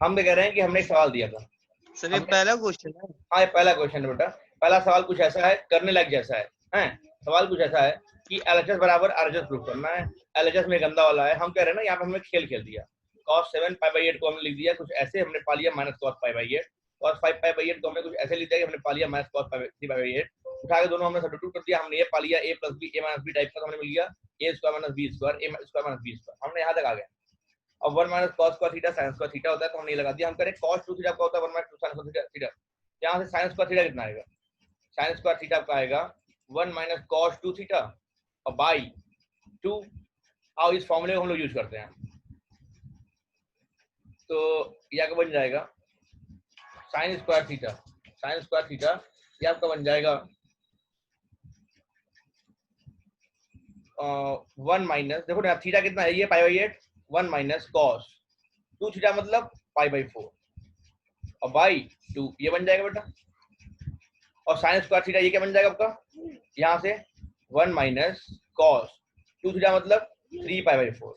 हम क्या कह रहे हैं कि हमने एक सवाल दिया था सर ये पहला क्वेश्चन है। हाँ, ये पहला क्वेश्चन है बेटा। पहला सवाल कुछ ऐसा है, करने लायक जैसा है। सवाल कुछ ऐसा है कि एलएचएस बराबर आरएचएस प्रूफ करना है। एलएचएस में गंदा वाला है, हम कह रहे हैं ना, यहाँ पे हमने खेल खेल दिया। cos 7 π/8 को हमने लिख दिया कुछ ऐसे, हमने पा लिया माइनस cos π/8। cos 5 π/8 को हमने कुछ ऐसे लिख दिया कि हमने पा लिया माइनस cos 3 π/8। उठा के दोनों हमने सब्स्टिट्यूट कर दिया, हमने ये पा लिया a plus b, a minus b type का, हमने मिल गया a square minus b square, a square minus b square. हमने यहाँ तक आ गए। अब 1 minus cos square theta sin square theta होता है, तो हमने ये लगा दिया। हम कह रहे हैं cos 2 थीटा का होता है 1 माइनस 2 sin स्क्वायर थीटा। यहाँ से sin स्क्वायर थीटा कितना आएगा? sin स्क्वायर थीटा का आएगा 1 माइनस cos 2 थीटा और बाई 2। आओ इस फॉर्मूले को हम लोग यूज करते हैं, तो यह आपका बन जाएगा sin स्क्वायर थीटा ये आपका बन जाएगा 1 माइनस, देखो ना थीटा कितना है, ये π/8, 1 माइनस cos 2 थीटा मतलब π/4 और बाई 2 ये बन जाएगा बेटा। और sin स्क्वायर थीटा ये क्या बन जाएगा आपका, यहाँ से 1 माइनस cos 2 थीटा मतलब 3π/4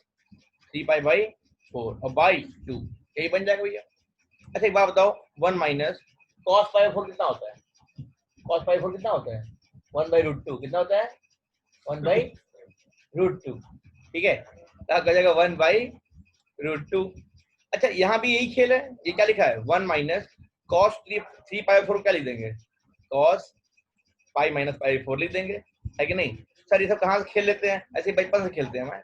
और बाई 2 यही बन जाएगा भैया। अच्छा एक बात बताओ, 1 माइनस cos π/4 कितना होता है? cos π/4 कितना होता है? 1/√2 कितना होता है? 1/√2। ठीक है, क्या कर जाएगा 1/√2। अच्छा यहाँ भी यही खेल है, ये क्या लिखा है 1 माइनस cos 3π/4 क्या लिख देंगे, cos पाई माइनस π/4 लिख देंगे, है कि नहीं? सर ये सब कहाँ से खेल लेते हैं, ऐसे बचपन से खेलते हैं हमें।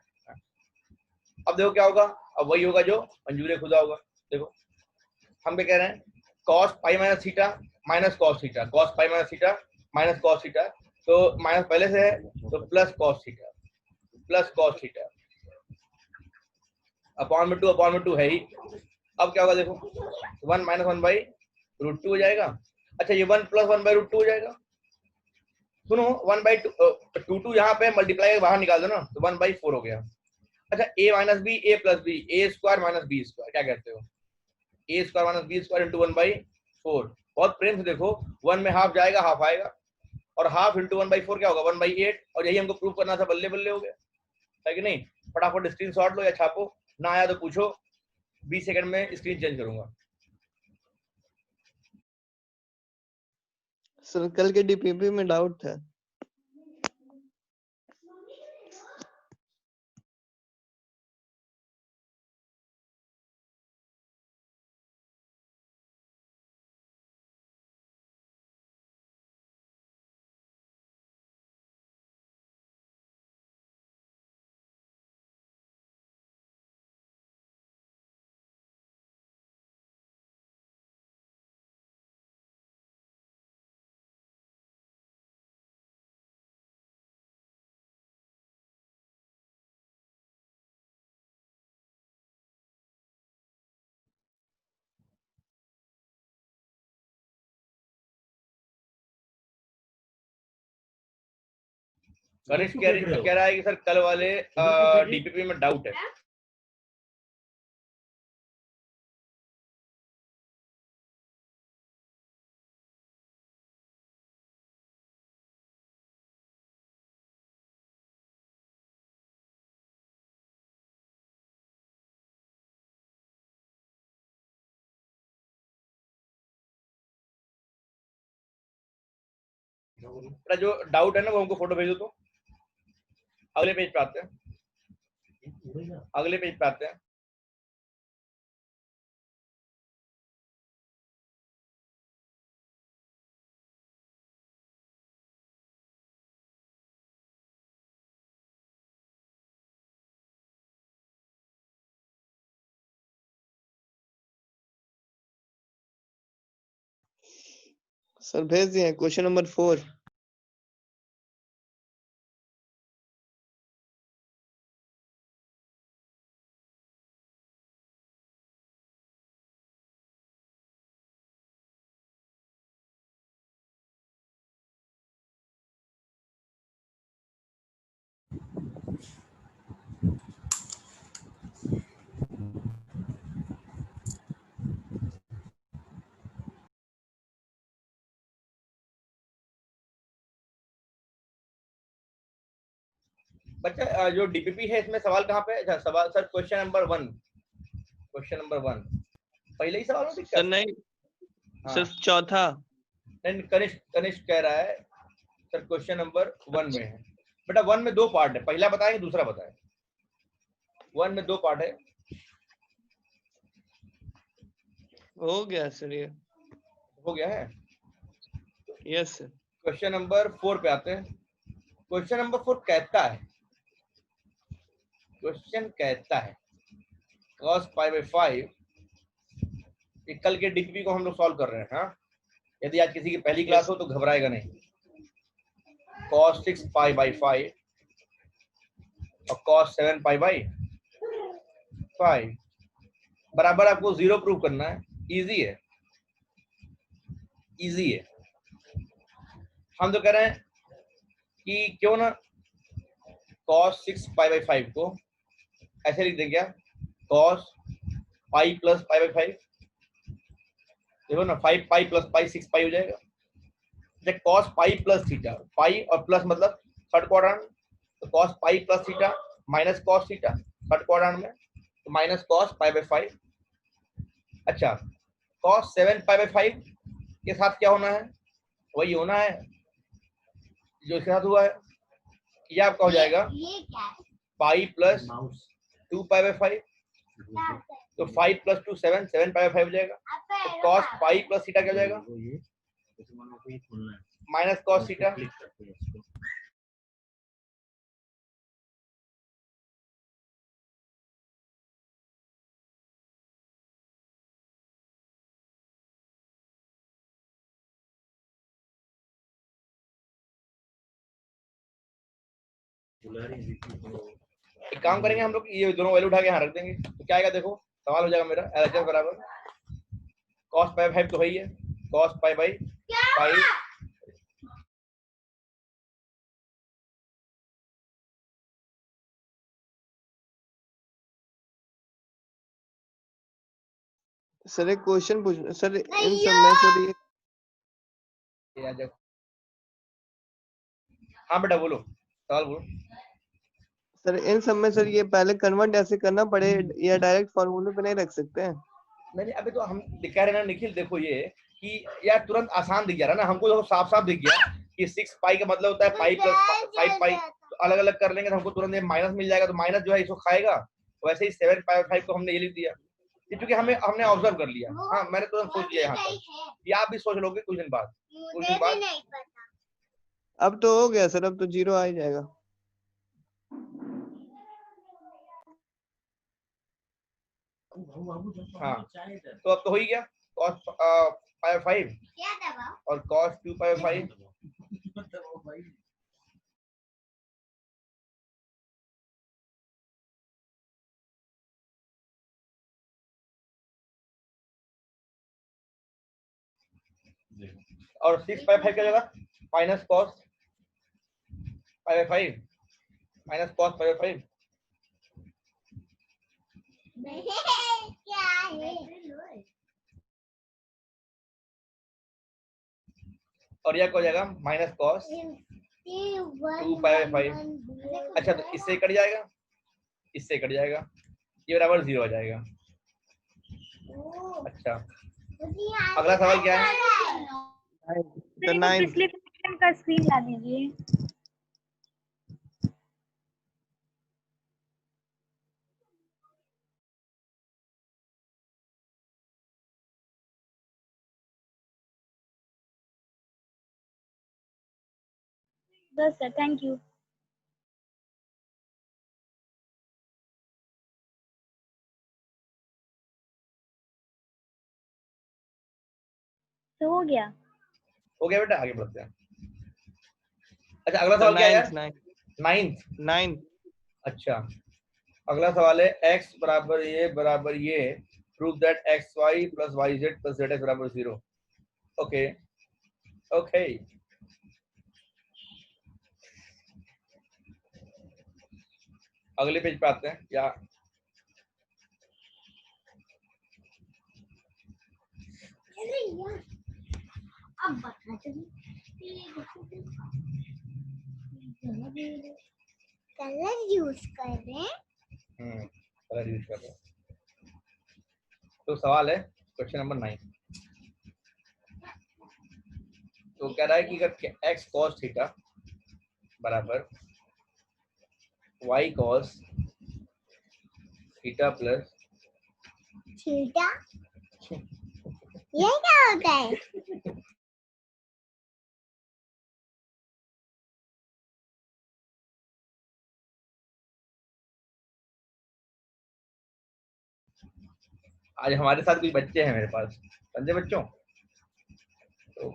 अब देखो क्या होगा, अब वही होगा जो मंजूर खुदा होगा। देखो हम क्या कह रहे हैं, cos pi minus theta minus cos theta, cos pi minus theta minus cos theta, तो माइनस पहले से है तो प्लस cos थीटा अपॉन में 2 है ही। अब क्या होगा देखो, 1 माइनस 1/√2 हो जाएगा। अच्छा ये 1 प्लस 1/√2 हो जाएगा। सुनो 1/2 यहाँ पे मल्टीप्लाई बाहर निकाल दो ना, तो 1/4 हो गया। अच्छा a minus b a plus b, a square minus b square, क्या कहते हो, a square minus b square into 1/4। बहुत प्रेम से देखो, 1 में हाफ जाएगा हाफ आएगा, और हाफ इंटू 1/4 क्या होगा 1/8, और यही हमको प्रूव करना था, बल्ले बल्ले हो गया, है कि नहीं? फटाफट स्क्रीन शॉट लो या छापो, ना आया तो पूछो, 20 सेकंड में स्क्रीन चेंज करूंगा। सर कल के डीपीपी में डाउट था। गणेश कह रहा है कि सर कल वाले डीपीपी में डाउट है। जो डाउट है ना वो हमको फोटो भेजो, तो अगले पेज पे आते हैं। सर भेज दिए क्वेश्चन नंबर 4। बच्चा जो डीपीपी है इसमें सवाल कहाँ पे है? अच्छा सवाल सर क्वेश्चन नंबर 1, पहले ही सवाल में सर दिक्कत। नहीं हाँ। सर चौथा। नहीं, कनिष्क कह रहा है सर क्वेश्चन नंबर 1 में है बेटा। 1 में 2 पार्ट है, पहला बताएंगे दूसरा बताएं। 1 में 2 पार्ट है। हो गया सर ये। हो गया है। Yes sir. क्वेश्चन नंबर 4 पे आते हैं। क्वेश्चन नंबर 4 कहता है, क्वेश्चन कहता है cos पाई बाई 5, कल के डीपीपी को हम लोग सॉल्व कर रहे हैं। हाँ, यदि आज किसी की पहली क्लास हो तो घबराएगा नहीं। cos 6 पाई बाई 5 और cos 7 पाई बाई 5 बराबर आपको 0 प्रूव करना है। इजी है, इजी है। हम तो कह रहे हैं कि क्यों ना cos 6 पाई बाई 5 को ऐसे लिख दें क्या, cos pi plus pi by 5। देखो ना, 5 पाई प्लस पाई 6 पाई हो जाएगा। जब cos पाई प्लस थीटा, पाई और प्लस मतलब थर्ड क्वाड्रेंट, तो cos पाई plus theta minus cos theta third quadrant में, तो माइनस cos पाई बाई 5। अच्छा, cos 7 पाई बाई 5 के साथ क्या होना है, वही होना है जो इसके साथ हुआ है। ये आपका हो जाएगा पाई प्लस 2 पाई बाई 5, तो 5 प्लस 2 7, 7 पाई बाई 5 हो जाएगा। तो cos पाई प्लस थीटा क्या हो जाएगा, माइनस cos थीटा। एक काम करेंगे हम लोग, ये दोनों वैल्यू उठा के यहाँ रख देंगे, तो क्या आएगा देखो, सवाल हो जाएगा मेरा LHS बराबर cos पाई 5 तो है ही है, cos पाई बाई 5 सर एक क्वेश्चन पूछ सर, इन सब में सर ये आ जाओ। हाँ बेटा बोलो, सवाल बोलो। सर इन सब में सर ये पहले कन्वर्ट ऐसे करना पड़े या डायरेक्ट फॉर्मूले पे नहीं रख सकते हैं? नहीं, अभी तो हम कह रहे हैं ना निखिल, देखो ये कि यार तुरंत आसान दिख गया ना हमको, तो साफ साफ दिख गया कि 6 पाई का मतलब होता है पाई प्लस 5 पाई, तो अलग अलग कर लेंगे तो हमको तुरंत माइनस मिल जाएगा, तो माइनस जो है इसको खाएगा। वैसे ही 7 पाई 5 को हमने ये लिख दिया, क्योंकि हमने ऑब्जर्व कर लिया। हाँ, मैंने तुरंत सोच लिया यहाँ पर, ये आप भी सोच लोगे कुछ दिन बाद, कुछ दिन बाद। अब तो हो गया सर, अब तो 0 आ ही जाएगा। हाँ, तो अब तो हो ही गया cos पाई 5 और cos 2 पाई 5। और 6 पाई 5 क्या जगह माइनस cos पाई 5 माइनस cos पाई 5। और यह हो जाएगा माइनस cos 2 पाई 5। अच्छा, तो इससे कट जाएगा, इससे कट जाएगा, ये बराबर 0 आ जाएगा। अच्छा, अगला सवाल क्या है? द 9 पिछले क्वेश्चन का स्क्रीन ला दीजिए। बस सर, थैंक यू। तो हो गया बेटा, आगे बढ़ते हैं। अच्छा, अगला सवाल क्या है यार? 9th। अच्छा, अगला सवाल है x बराबर ये prove that xy plus yz plus zx बराबर 0। ओके ओके, अगले पेज पे आते हैं या अब बता कलर यूज कर रहे हैं। कलर यूज कर रहे हैं। तो सवाल है क्वेश्चन नंबर 9। तो कह रहा है कि अगर x cos थीटा बराबर y cos theta plus theta ये क्या होता है? आज हमारे साथ कुछ बच्चे हैं मेरे पास, समझे बच्चों? तो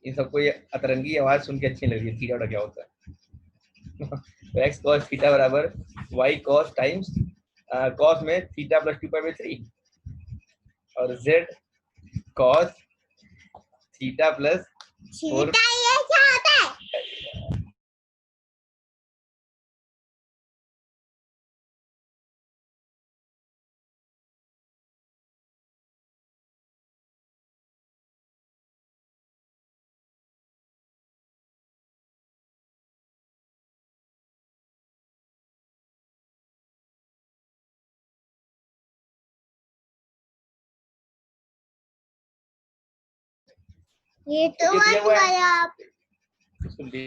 इन सबको ये अतरंगी आवाज सुन के अच्छी लग रही है, थीटा क्या होता है। तो x cos थीटा बराबर y cos टाइम्स cos में थीटा प्लस 2 pi/3 और z cos theta plus 4। Theta ये क्या होता है? ये तो ये दिया मत हुआ है। करो आप। इसको दे-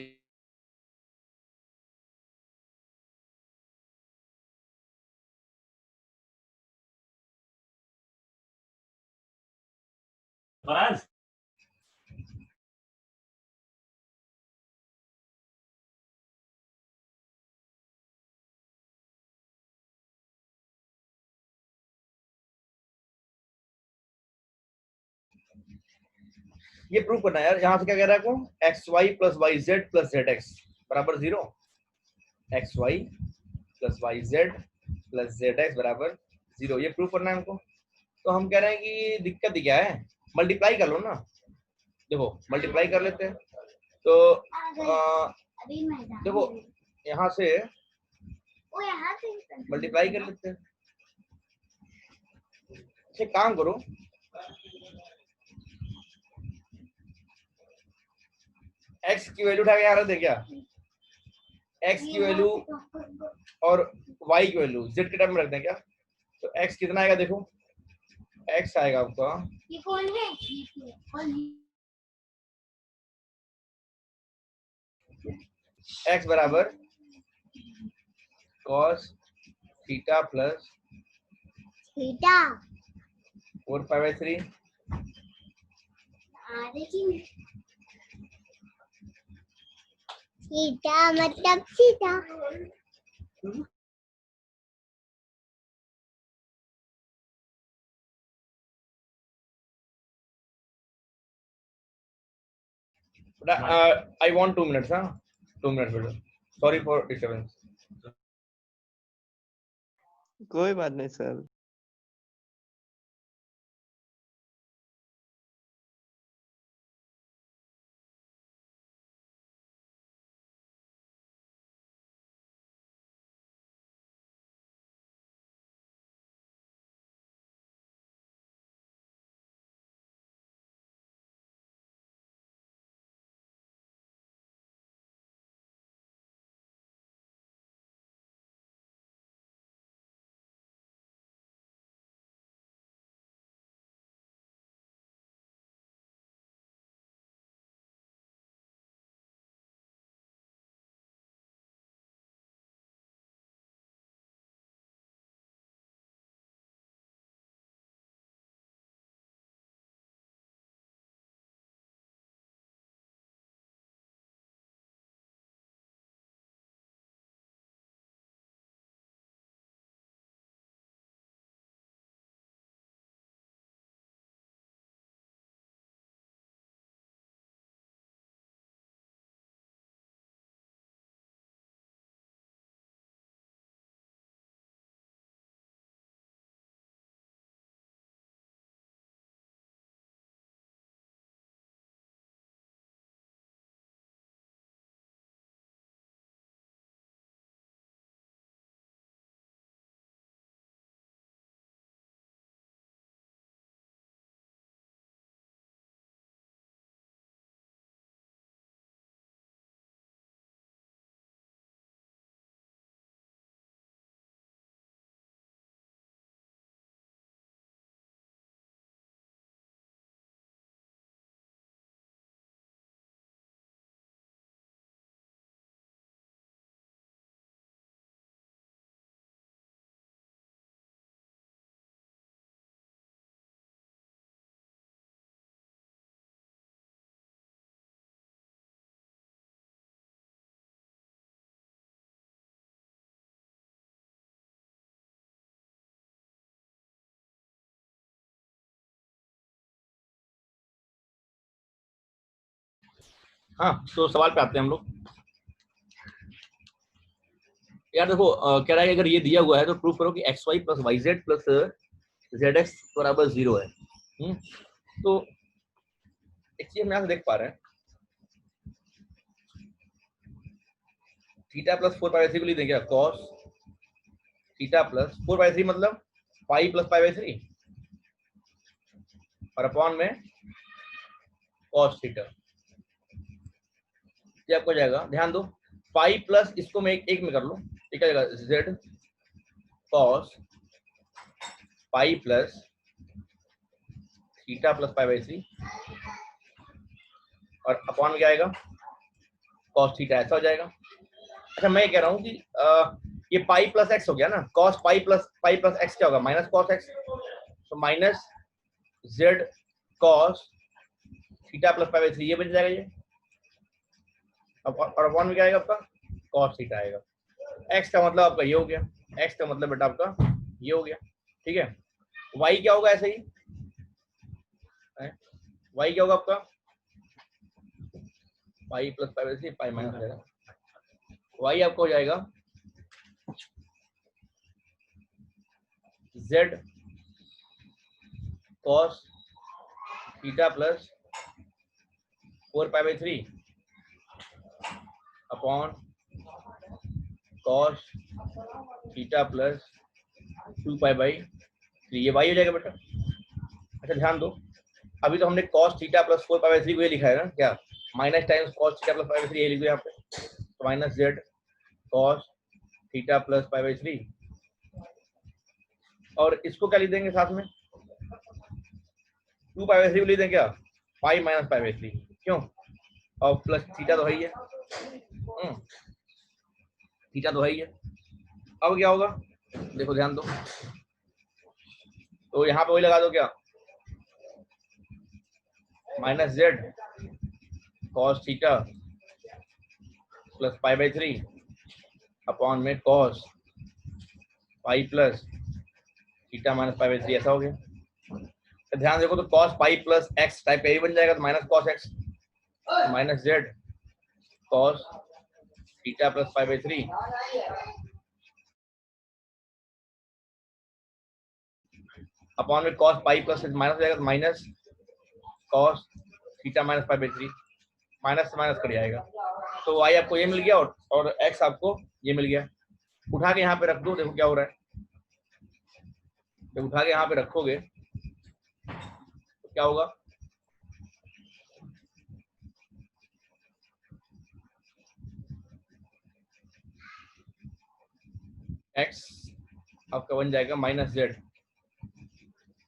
फराज ये प्रूव करना है यार। यहाँ से क्या कह रहा है को x y plus y z plus z x बराबर 0, x y plus y z plus z x बराबर 0, ये प्रूव करना है हमको। तो हम कह रहे हैं कि दिक्कत क्या है, मल्टीप्लाई कर लो ना। देखो मल्टीप्लाई कर लेते हैं। तो अभी मैदान देखो यहाँ से वो यहाँ से मल्टीप्लाई कर लेते हैं। अच्छा काम करो, x की वैल्यू उठा के यहाँ रख दे क्या, x की वैल्यू और y की वैल्यू z के टर्म में रख दें क्या। तो x कितना आएगा देखो, x आएगा आपका ये कौन है? ये कौन है? x बराबर cos theta plus theta 4 pi/3 देखिए थीटा मतलब थीटा। I want 2 minutes, हाँ 2 minutes बेटा, sorry for disturbance। कोई बात नहीं सर। हाँ, तो सवाल पे आते हैं हम लोग। यार देखो कह रहा है कि अगर ये दिया हुआ है तो प्रूफ करो कि x y plus y z plus z x बराबर 0 है। तो एक चीज हम यहाँ से देख पा रहे हैं, थीटा प्लस 4 पाई 3 को लिख देंगे कॉस थीटा प्लस 4 पाई 3 मतलब पाई प्लस पाई बाई 3 और अपॉन में कॉस थीटा। ये आपको जाएगा, ध्यान दो, पाई प्लस इसको मैं एक में कर लूं, ठीक है, Z cos pi plus theta plus pi by 3 और अपॉन में क्या आएगा कॉस थीटा, ऐसा हो जाएगा। अच्छा मैं कह रहा हूँ कि ये पाई प्लस एक्स हो गया ना, कॉस पाई प्लस एक्स क्या होगा, माइनस कॉस एक्स, तो minus Z cos theta plus pi by 3 ये बन जाएगा ये, और अपॉन में क्या आएगा आपका कॉस थीटा आएगा। एक्स का मतलब आपका ये हो गया, एक्स का मतलब बेटा आपका ये हो गया, ठीक है। वाई क्या होगा ऐसे ही, वाई क्या होगा आपका pi plus pi by 3 pi minus जाएगा, वाई आपको हो जाएगा जेड कॉस थीटा प्लस 4 पाई 3 अपॉन कॉस थीटा प्लस 2 पाई 3, ये वाई हो जाएगा बेटा। अच्छा ध्यान दो, अभी तो हमने कॉस थीटा प्लस 4 पाई 3 को ये लिखा है ना, क्या minus times cos theta plus pi by 3 ये लिख दो यहाँ पे, तो minus Z cos theta plus pi by 3 और इसको क्या लिख देंगे साथ में 2 पाई बाई 3 को लिख देंगे क्या पाई माइनस पाई बाई 3, क्यों, और प्लस थीटा तो है ही है, थीटा तो है ही है। अब क्या होगा देखो ध्यान दो, तो यहाँ पे वही लगा दो क्या minus Z cos theta plus pi by 3 upon में cos pi plus theta minus pi by 3, ऐसा हो गया। तो ध्यान देखो, तो cos pi plus X type का ही बन जाएगा, तो minus cos X minus Z cos theta plus pi by 3 upon में कॉस पाई प्लस माइनस हो जाएगा, तो minus cos theta minus pi by 3, minus से माइनस कर जाएगा, तो वाई आपको ये मिल गया और एक्स आपको ये मिल गया। उठा के यहाँ पे रख दो, देखो क्या हो रहा है, जब उठा के यहाँ पे रखोगे तो क्या होगा, एक्स आपका बन जाएगा माइनस जेड,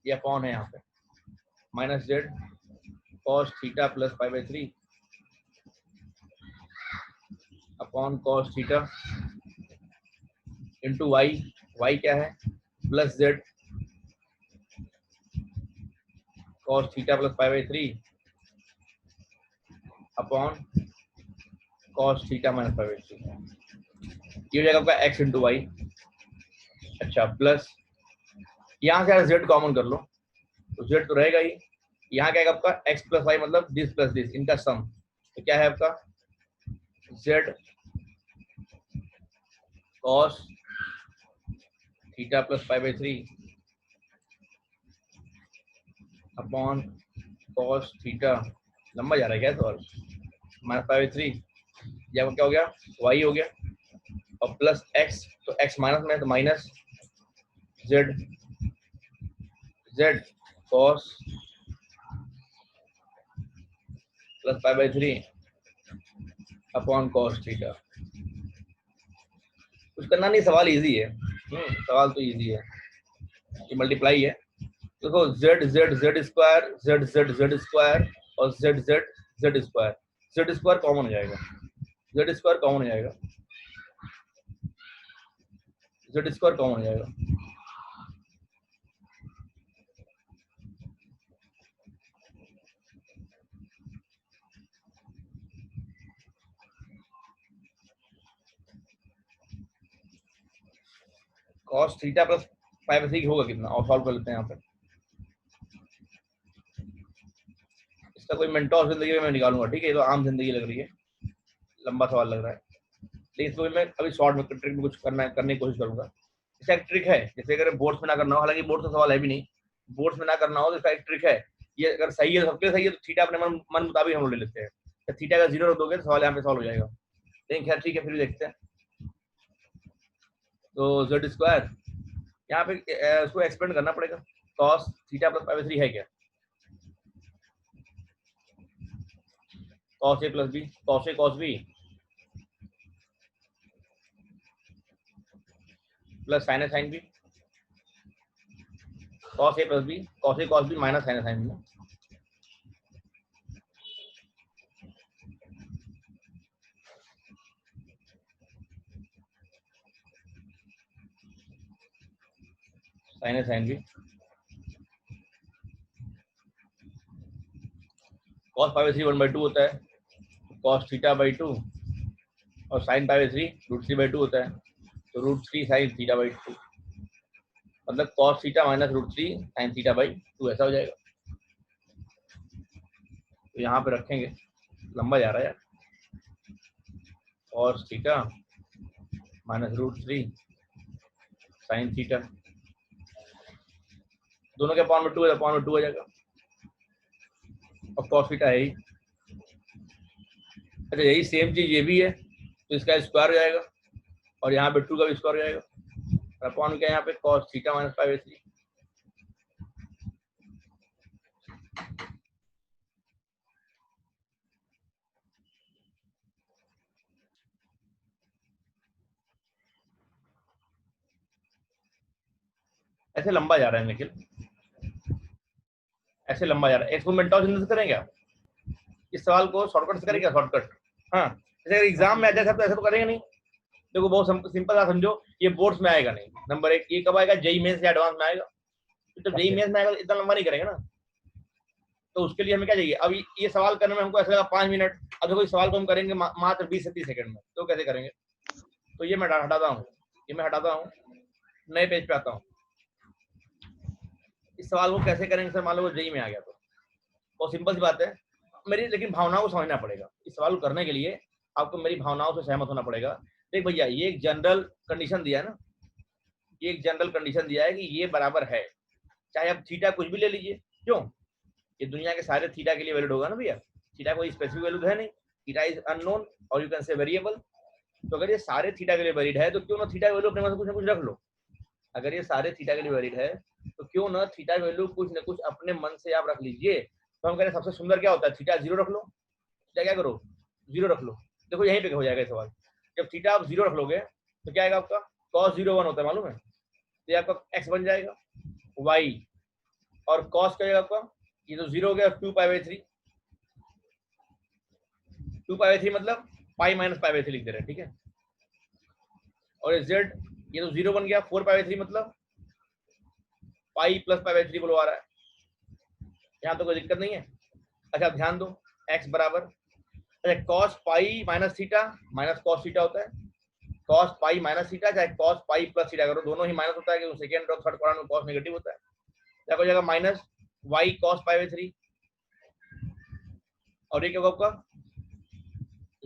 ये अपॉन है यहाँ पे minus Z cos theta plus pi by 3 upon cos theta into Y, Y क्या है plus Z cos theta plus pi by 3 upon cos theta minus pi by 3, ये हो जाएगा आपका एक्स इंटू वाई। अच्छा प्लस यहाँ से जेड कॉमन कर लो, तो जेड तो रहेगा ही, यहाँ क्या है आपका एक्स प्लस वाई मतलब दिस प्लस दिस, इनका सम, तो क्या है आपका Z cos theta plus pi by 3 upon cos theta, लंबा जा रहा है क्या सवाल, माइनस पाई बाई 3, ये आपका क्या हो गया वाई हो गया, और प्लस एक्स, तो एक्स माइनस में तो minus Z Z cos plus pi by 3 upon cos theta. कुछ करना नहीं, सवाल इजी है, सवाल तो इजी है, ये मल्टीप्लाई है, देखो Z Z Z square Z Z Z square और Z Z Z square, Z square common हो जाएगा, जेड स्क्वायर कॉमन हो जाएगा, जेड स्क्वायर कॉमन हो जाएगा, cos theta plus pi by 3 होगा कितना, और सॉल्व कर लेते हैं यहाँ पे, इसका कोई मेंटोस जिंदगी में मैं निकालूंगा, ठीक है, ये तो आम जिंदगी लग रही है, लंबा सवाल लग रहा है, लेकिन इसको भी मैं अभी शॉर्ट में ट्रिक में कुछ करने की कोशिश करूंगा। इसका एक ट्रिक है, जैसे अगर बोर्ड्स में ना करना हो, हालांकि बोर्ड्स का सवाल है भी नहीं, बोर्ड्स में ना करना हो तो इसका एक ट्रिक है, ये अगर सही है सबके सही है तो थीटा अपने मन मुताबिक हम लोग ले लेते हैं, तो थीटा का 0 रख दोगे तो सवाल यहाँ पे सॉल्व हो जाएगा। लेकिन खैर ठीक है, फिर भी देखते हैं। तो जेड स्क्वायर यहाँ पे इसको एक्सपेंड करना पड़ेगा, cos theta plus pi by 3 है क्या, cos a plus b, cos a cos b plus sine a sine b, cos a plus b, cos a cos b minus sine a sine b. Sine a sine b, cos pi by 3 1/2 होता है, cos theta by 2 और sine pi by 3 √3/2 होता है, तो √3 sine theta by 2, मतलब cos theta minus √3 sine theta by 2 ऐसा हो जाएगा। तो यहाँ पे रखेंगे, लंबा जा रहा है यार, cos theta minus √3 sine theta, दोनों के अपॉन में 2 है, अपॉन में 2 हो जाएगा, और कॉस थीटा है ही। अच्छा यही सेम चीज ये भी है, तो इसका स्क्वायर हो जाएगा और यहाँ पे 2 का भी स्क्वायर हो जाएगा, अपॉन क्या यहाँ पे cos theta minus pi by 3। ऐसे लंबा जा रहा है निखिल, ऐसे लंबा जा रहा है, एक्सपेरिमेंटल से करेंगे आप इस सवाल को, शॉर्टकट से करेंगे, शॉर्टकट। हाँ जैसे अगर एग्जाम में आ जाए तो ऐसे तो करेंगे नहीं, देखो बहुत सिंपल सा समझो, ये बोर्ड्स में आएगा नहीं, नंबर 1, ये कब आएगा, जेई मेंस या एडवांस में आएगा, तो जेई मेंस में आएगा तो इतना लंबा नहीं करेंगे ना, तो उसके लिए हमें क्या चाहिए, अब ये सवाल करने में हमको ऐसा लगा 5 मिनट, अब देखो इस सवाल को हम करेंगे मात्र 20 से 30 सेकंड में, तो कैसे करेंगे, तो ये मैं हटाता हूँ, ये मैं हटाता हूँ, नए पेज पे आता हूँ। इस सवाल को कैसे करेंगे सर, मान लो जेई में आ गया तो बहुत सिंपल सी बात है मेरी, लेकिन भावनाओं को समझना पड़ेगा, इस सवाल को करने के लिए आपको मेरी भावनाओं से सहमत होना पड़ेगा। देख भैया ये एक जनरल कंडीशन दिया है ना, ये एक जनरल कंडीशन दिया है कि ये बराबर है, चाहे आप थीटा कुछ भी ले लीजिए, क्यों, ये दुनिया के सारे थीटा के लिए वैलिड होगा ना भैया, थीटा कोई स्पेसिफिक वैल्यू है नहीं, थीटा इज अननोन और यू कैन से वेरिएबल, तो अगर ये सारे थीटा के लिए वैलिड है तो क्यों ना थीटा वैल्यू अपने मन से कुछ ना कुछ रख लो, अगर ये सारे थीटा के लिए वैलिड है तो क्यों ना थीटा वैल्यू कुछ ना कुछ अपने मन से आप रख लीजिए। तो हम कह रहे हैं सबसे सुंदर क्या होता है, थीटा 0 रख लो, थीटा क्या करो 0 रख लो, देखो यहीं पे हो जाएगा सवाल, जब थीटा आप 0 रख लोगे तो क्या आएगा आपका, cos 0 1 होता है मालूम है, तो ये आपका x बन जाएगा y, और cos क्या आएगा आपका, ये तो 0 हो गया, 2 पाई बाई 3, 2 पाई बाई 3 मतलब पाई माइनस पाई बाई 3 लिख दे रहे हैं, ठीक है, और z ये तो 0 बन गया, 4 पाई बाई 3 मतलब पाई प्लस पाई बाई 3 बोलो आ रहा है, यहाँ तो कोई दिक्कत नहीं है। अच्छा ध्यान दो x बराबर, अच्छा cos pi minus theta minus cos theta होता है, cos पाई माइनस थीटा चाहे cos पाई प्लस थीटा करो, दोनों ही माइनस होता है, क्योंकि सेकंड और थर्ड क्वाड्रेंट में cos नेगेटिव होता है, क्या हो जाएगा minus y cos pi by 3, और ये क्या होगा आपका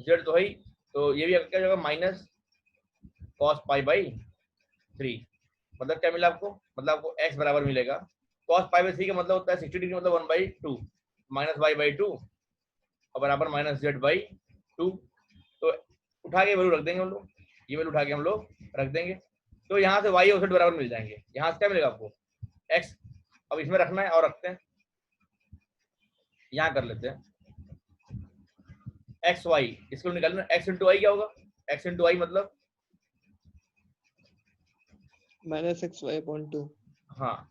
z तो है ही, तो ये भी क्या हो जाएगा माइनस cos पाई बाई 3, मतलब क्या मिला आपको, मतलब आपको x बराबर मिलेगा cos पाई बाई 3 का मतलब होता है 60 डिग्री, मतलब 1/2 माइनस y बाई 2 और बराबर माइनस z बाई 2, तो उठा के वैल्यू रख देंगे हम लोग, ये वैल्यू उठा के हम लोग रख देंगे, तो यहाँ से y और z बराबर मिल जाएंगे, यहाँ से क्या मिलेगा आपको x, अब इसमें रखना है और रखते हैं, यहाँ कर लेते हैं एक्स वाई, इसको निकालना, x इंटू वाई क्या होगा, x इंटू वाई मतलब माइनस एक्स वाई अपॉन 2, हाँ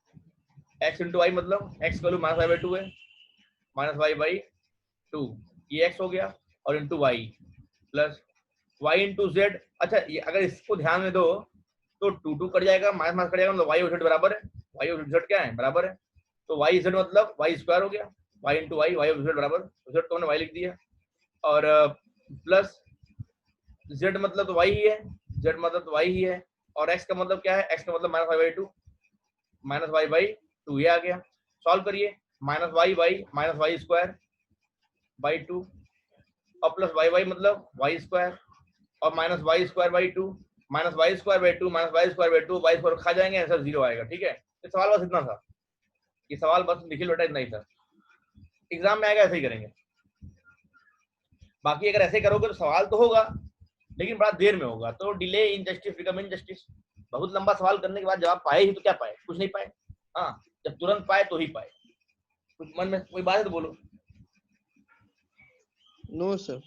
x इंटू वाई मतलब x value minus y by 2 है, माइनस वाई बाई 2, ये x हो गया, और into y plus y into z. अच्छा ये अगर इसको ध्यान में दो तो 2 कट जाएगा, माइनस माइनस कट जाएगा, मतलब वाई और जेड बराबर है, वाई और जेड क्या है बराबर है, तो वाई जेड मतलब वाई स्क्वायर हो गया, वाई इंटू वाई, वाई और जेड बराबर, जेड तो हमने वाई लिख दिया, और प्लस जेड मतलब तो वाई ही है, जेड मतलब तो वाई ही है, और एक्स का मतलब क्या है, एक्स का मतलब minus y by 2, minus y by 2 ये आ गया, सॉल्व करिए, minus y by minus y square by 2 और प्लस वाई वाई मतलब वाई स्क्वायर और minus y square by 2 minus y square by 2 minus y square by 2 y square खा जाएंगे, answer 0 आएगा। ठीक है, ये सवाल बस इतना था, ये सवाल बस निखिल बेटा इतना ही था। एग्जाम में आएगा ऐसे ही करेंगे। बाकी अगर ऐसे करोगे तो सवाल तो होगा लेकिन बड़ा देर में होगा, तो delay in justice become in justice. बहुत लंबा सवाल करने के बाद जवाब पाए ही तो क्या पाए, कुछ नहीं पाए। हाँ, जब तुरंत पाए तो ही पाए। कुछ मन में कोई बात है तो बोलो। No sir.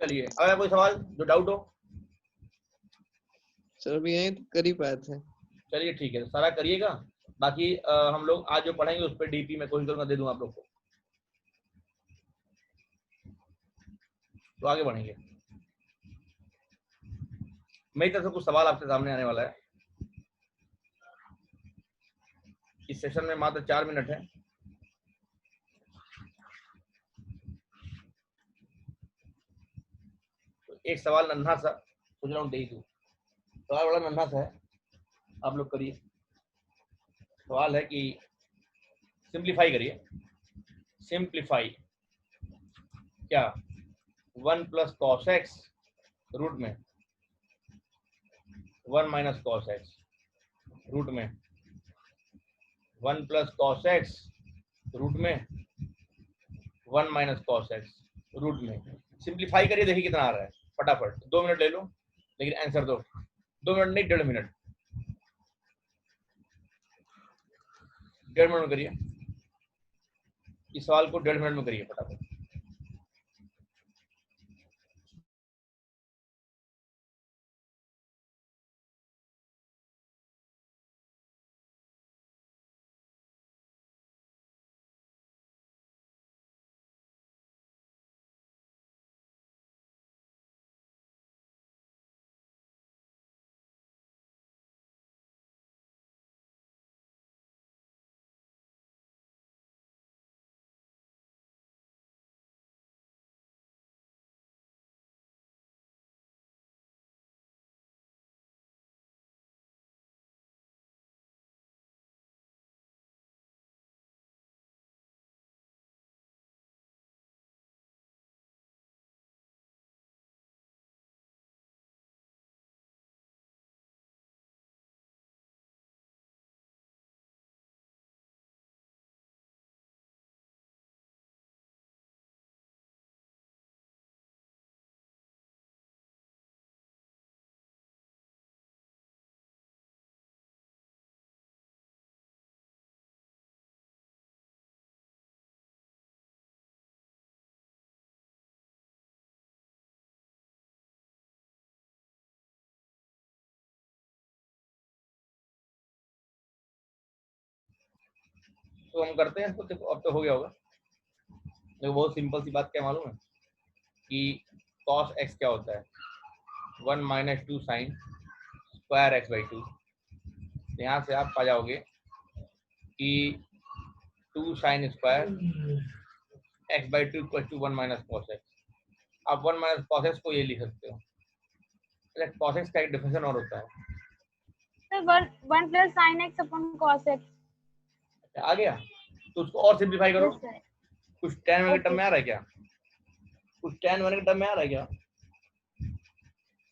चलिए, अगर कोई सवाल जो डाउट हो। सर अभी यही तो कर ही पाए थे। चलिए ठीक है, तो सारा करिएगा। बाकी हम लोग आज जो पढ़ेंगे उस पर डीपी में कोशिश करूंगा दे दूं आप लोग को, तो आगे बढ़ेंगे। मेरी तरफ से कुछ सवाल आपके सामने आने वाला है। इस सेशन में मात्र 4 मिनट है। तो एक सवाल नन्हा सा सोच रहा हूँ दे ही दूं। सवाल बड़ा नन्हा सा है, आप लोग करिए। सवाल है कि सिंप्लीफाई करिए। सिंप्लीफाई क्या 1 प्लस कॉस एक्स रूट में 1 माइनस कॉस एक्स रूट में 1 प्लस कॉस एक्स रूट में 1 माइनस कॉस एक्स रूट में। सिंप्लीफाई करिए, देखिए कितना आ रहा है। फटाफट 2 मिनट ले लो, लेकिन आंसर दो। 2 मिनट नहीं, 1.5 मिनट। 1.5 मिनट में करिए इस सवाल को, 1.5 मिनट में करिए फटाफट। तो हम करते हैं इसको। देखो अब तो हो गया होगा। देखो बहुत सिंपल सी बात क्या मालूम है कि cos x क्या होता है, 1 minus 2 sine square x by 2। यहाँ से आप पा जाओगे कि 2 sine square x by 2 equal to 1 minus cos x. आप 1 माइनस कॉस एक्स को ये लिख सकते हो। कॉस एक्स का एक डिफिनेशन और होता है। Sir 1 plus sine X upon cos X. आ गया, तो उसको और सिंप्लीफाई करो। कुछ tan वाले टर्म में आ रहा है क्या, कुछ tan वाले टर्म में आ रहा है क्या,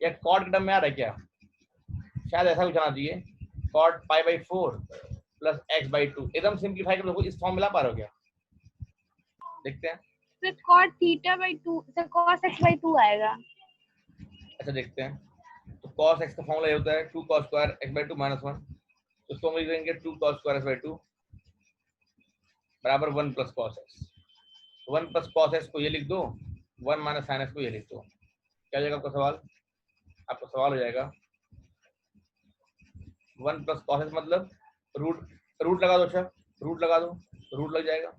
या cot के टर्म में आ रहा है क्या? शायद ऐसा कुछ आना चाहिए, cot pi by 4 plus x by 2। एकदम सिंप्लीफाई कर दो। इस फॉर्म मिला पा रहे हो क्या? देखते हैं। Sir cot theta by 2, sir cos x by 2 आएगा। अच्छा देखते हैं। तो cos x का फॉर्मूला ये होता है 2 cos square x by 2 minus 1। तो इसको हम लिख देंगे 2 cos स्क्वायर x बाई 2 बराबर 1 plus cos x. 1 plus cos x को ये लिख दो, 1 माइनस साइन एक्स को ये लिख दो। क्या हो जाएगा आपका सवाल? आपका सवाल हो जाएगा 1 प्लस कॉस एक्स मतलब रूट लगा दो। अच्छा रूट लगा दो, रूट लग जाएगा।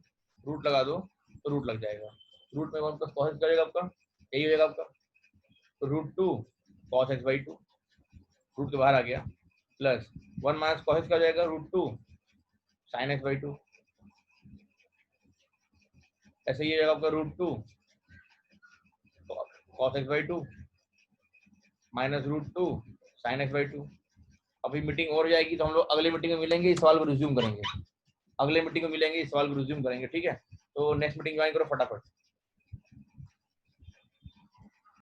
रूट लगा दो तो रूट लग जाएगा। रूट में 1 प्लस कॉस एक्स क्या हो जाएगा आपका? यही हो जाएगा आपका। तो root 2 cos x by 2, root के बाहर आ गया, प्लस 1 माइनस कॉस एक्स क्या हो जाएगा? Root 2 sine x by 2। ऐसे ही हो जाएगा आपका root 2 cos x by 2 minus root 2 sine x by 2। अभी मीटिंग और जाएगी तो हम लोग अगले मीटिंग में मिलेंगे, इस सवाल को रिज्यूम करेंगे। अगले मीटिंग में मिलेंगे, इस सवाल को रिज्यूम करेंगे। ठीक है, तो नेक्स्ट मीटिंग ज्वाइन करो फटाफट।